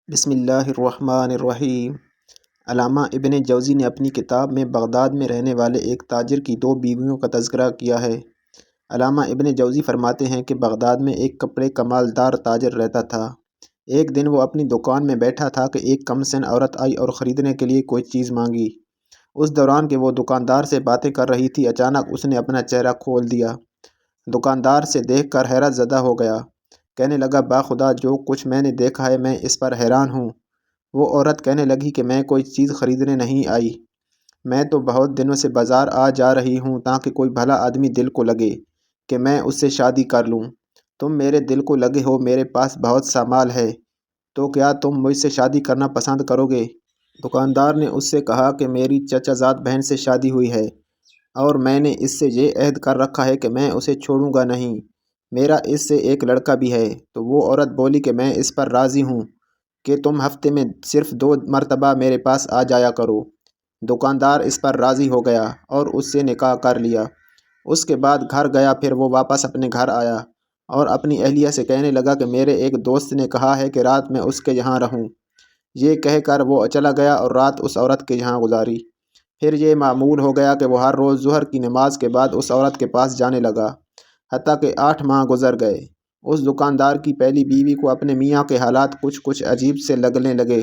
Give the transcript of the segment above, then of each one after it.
بسم اللہ الرحمن الرحیم۔ علامہ ابن جوزی نے اپنی کتاب میں بغداد میں رہنے والے ایک تاجر کی دو بیویوں کا تذکرہ کیا ہے۔ علامہ ابن جوزی فرماتے ہیں کہ بغداد میں ایک کپڑے کا مالدار تاجر رہتا تھا۔ ایک دن وہ اپنی دکان میں بیٹھا تھا کہ ایک کم سن عورت آئی اور خریدنے کے لیے کوئی چیز مانگی۔ اس دوران کہ وہ دکاندار سے باتیں کر رہی تھی، اچانک اس نے اپنا چہرہ کھول دیا۔ دکاندار سے دیکھ کر حیرت زدہ ہو گیا۔ کہنے لگا، باخدا جو کچھ میں نے دیکھا ہے میں اس پر حیران ہوں۔ وہ عورت کہنے لگی کہ میں کوئی چیز خریدنے نہیں آئی، میں تو بہت دنوں سے بازار آ جا رہی ہوں تاکہ کوئی بھلا آدمی دل کو لگے کہ میں اس سے شادی کر لوں۔ تم میرے دل کو لگے ہو، میرے پاس بہت سا مال ہے، تو کیا تم مجھ سے شادی کرنا پسند کرو گے؟ دکاندار نے اس سے کہا کہ میری چچا زاد بہن سے شادی ہوئی ہے اور میں نے اس سے یہ عہد کر رکھا ہے کہ میں اسے چھوڑوں گا نہیں۔ میرا اس سے ایک لڑکا بھی ہے۔ تو وہ عورت بولی کہ میں اس پر راضی ہوں کہ تم ہفتے میں صرف 2 مرتبہ میرے پاس آ جایا کرو۔ دکاندار اس پر راضی ہو گیا اور اس سے نکاح کر لیا۔ اس کے بعد گھر گیا، پھر وہ واپس اپنے گھر آیا اور اپنی اہلیہ سے کہنے لگا کہ میرے ایک دوست نے کہا ہے کہ رات میں اس کے یہاں رہوں۔ یہ کہہ کر وہ چلا گیا اور رات اس عورت کے یہاں گزاری۔ پھر یہ معمول ہو گیا کہ وہ ہر روز ظہر کی نماز کے بعد اس عورت کے پاس جانے لگا، حتیٰ کہ 8 ماہ گزر گئے۔ اس دکاندار کی پہلی بیوی کو اپنے میاں کے حالات کچھ عجیب سے لگنے لگے۔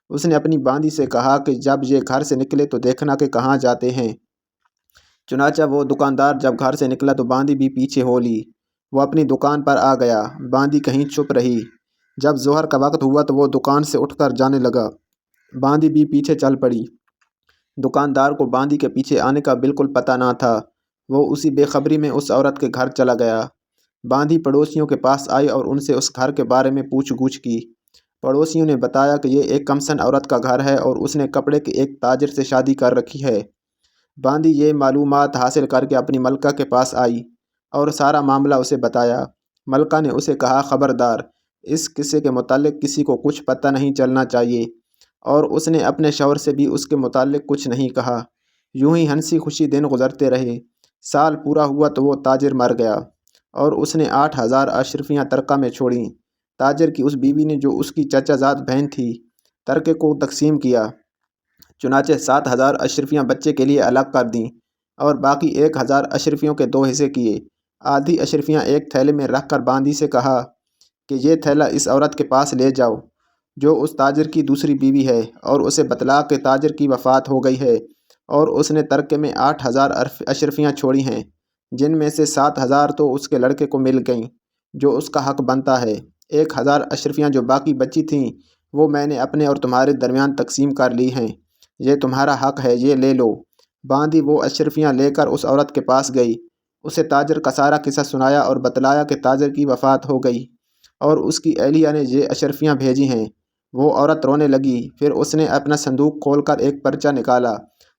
اس نے اپنی باندی سے کہا کہ جب یہ گھر سے نکلے تو دیکھنا کہ کہاں جاتے ہیں۔ چنانچہ وہ دکاندار جب گھر سے نکلا تو باندی بھی پیچھے ہو لی۔ وہ اپنی دکان پر آ گیا، باندی کہیں چھپ رہی۔ جب ظہر کا وقت ہوا تو وہ دکان سے اٹھ کر جانے لگا، باندی بھی پیچھے چل پڑی۔ دکاندار کو باندی کے پیچھے آنے کا بالکل پتہ نہ تھا۔ وہ اسی بے خبری میں اس عورت کے گھر چلا گیا۔ باندی پڑوسیوں کے پاس آئی اور ان سے اس گھر کے بارے میں پوچھ گچھ کی۔ پڑوسیوں نے بتایا کہ یہ ایک کمسن عورت کا گھر ہے اور اس نے کپڑے کے ایک تاجر سے شادی کر رکھی ہے۔ باندی یہ معلومات حاصل کر کے اپنی ملکہ کے پاس آئی اور سارا معاملہ اسے بتایا۔ ملکہ نے اسے کہا، خبردار، اس قصے کے متعلق کسی کو کچھ پتہ نہیں چلنا چاہیے، اور اس نے اپنے شوہر سے بھی اس کے متعلق کچھ نہیں کہا۔ یوں ہی ہنسی خوشی دن گزرتے رہے۔ سال پورا ہوا تو وہ تاجر مر گیا اور اس نے 8000 اشرفیاں ترکہ میں چھوڑیں۔ تاجر کی اس بیوی نے، جو اس کی چچا زاد بہن تھی، ترکے کو تقسیم کیا۔ چنانچہ 7000 اشرفیاں بچے کے لیے الگ کر دیں اور باقی 1000 اشرفیوں کے 2 حصے کیے۔ آدھی اشرفیاں ایک تھیلے میں رکھ کر باندی سے کہا کہ یہ تھیلا اس عورت کے پاس لے جاؤ جو اس تاجر کی دوسری بیوی ہے، اور اسے بتلا کہ تاجر کی وفات ہو گئی ہے اور اس نے ترکے میں 8000 اشرفیاں چھوڑی ہیں، جن میں سے 7000 تو اس کے لڑکے کو مل گئیں جو اس کا حق بنتا ہے۔ 1000 اشرفیاں جو باقی بچی تھیں وہ میں نے اپنے اور تمہارے درمیان تقسیم کر لی ہیں، یہ تمہارا حق ہے، یہ لے لو۔ باندی وہ اشرفیاں لے کر اس عورت کے پاس گئی، اسے تاجر کا سارا قصہ سنایا اور بتلایا کہ تاجر کی وفات ہو گئی اور اس کی اہلیہ نے یہ اشرفیاں بھیجی ہیں۔ وہ عورت رونے لگی۔ پھر اس نے اپنا صندوق کھول کر ایک پرچہ نکالا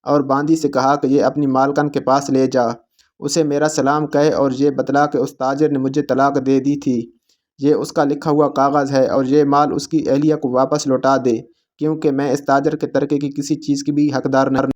اور باندی سے کہا کہ یہ اپنی مالکن کے پاس لے جا، اسے میرا سلام کہے اور یہ بتلا کہ اس تاجر نے مجھے طلاق دے دی تھی، یہ اس کا لکھا ہوا کاغذ ہے، اور یہ مال اس کی اہلیہ کو واپس لوٹا دے، کیونکہ میں اس تاجر کے ترکے کی کسی چیز کی بھی حقدار نہ